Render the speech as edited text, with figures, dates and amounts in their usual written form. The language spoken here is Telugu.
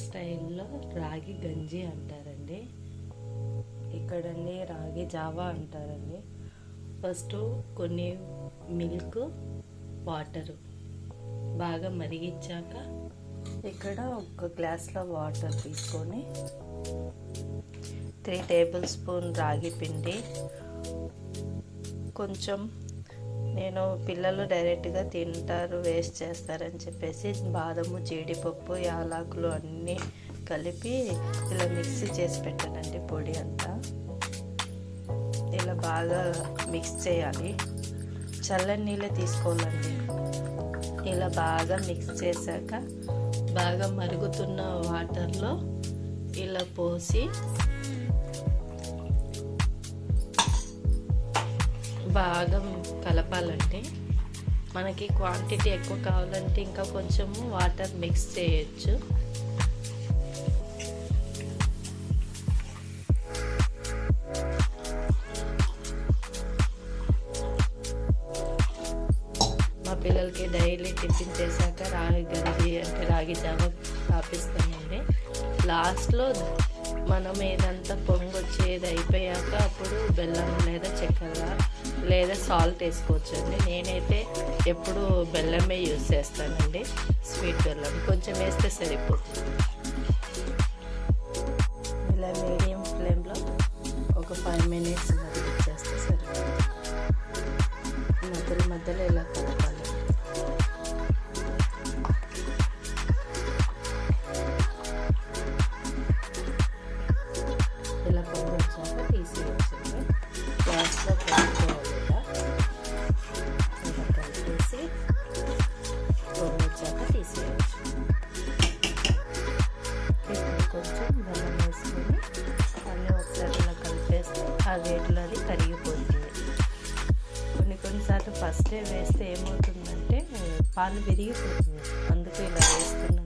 స్టైల్లో రాగి గంజి అంటారండి. ఇక్కడండి రాగి జావా అంటారండి. ఫస్ట్ కొన్ని మిల్క్ వాటరు బాగా మరిగించాక ఇక్కడ ఒక గ్లాస్లో వాటర్ తీసుకొని 3 టేబుల్ స్పూన్ రాగి పిండి, కొంచెం నేను పిల్లలు డైరెక్ట్గా తింటారు వేస్ట్ చేస్తారని చెప్పేసి బాదము, జీడిపప్పు, యాలకులు అన్నీ కలిపి ఇలా మిక్సీ చేసి పెట్టానండి. పొడి అంతా ఇలా బాగా మిక్స్ చేయాలి. చల్లని నీళ్ళే తీసుకోవాలండి. ఇలా బాగా మిక్స్ చేశాక బాగా మరుగుతున్న వాటర్లో ఇలా పోసి బాగా కలపాలండి. మనకి క్వాంటిటీ ఎక్కువ కావాలంటే ఇంకా కొంచెము వాటర్ మిక్స్ చేయొచ్చు. మా పిల్లలకి డైలీ టిఫిన్ చేశాక రాగి గంజి అంటే రాగి జావ తాపిస్తానండి. లాస్ట్లో మనం ఏదంతా పొంగొచ్చేది అయిపోయాక అప్పుడు బెల్లం లేదా చక్కెర లేదా సాల్ట్ వేసుకోవచ్చు అండి. నేనైతే ఎప్పుడు బెల్లమే యూజ్ చేస్తానండి. స్వీట్ బెల్లం కొంచెం వేస్తే సరిపోతుంది. ఇలా మీడియం ఫ్లేమ్లో ఒక 5 minutes చేస్తే సరిపోతుంది. మధ్యలో ఇలా కలపాలి. ఇలా పొంగొచ్చాక తీసేయచ్చండి. గ్యాస్లో పెట్టుకోవాలి. ఇలా కలిపేసి పొంగొచ్చాక తీసేయచ్చు. ఇప్పుడు కొంచెం బెల్లం వేసుకొని అన్నీ ఒకసారి ఇలా కలిపేస్తే ఆ వేడిలో అది కరిగిపోతుంది. కొన్నిసార్లు ఫస్టే వేస్తే ఏమవుతుందంటే పాలు విరిగిపోతుంది. అందుకే ఇలా వేస్తున్నాను.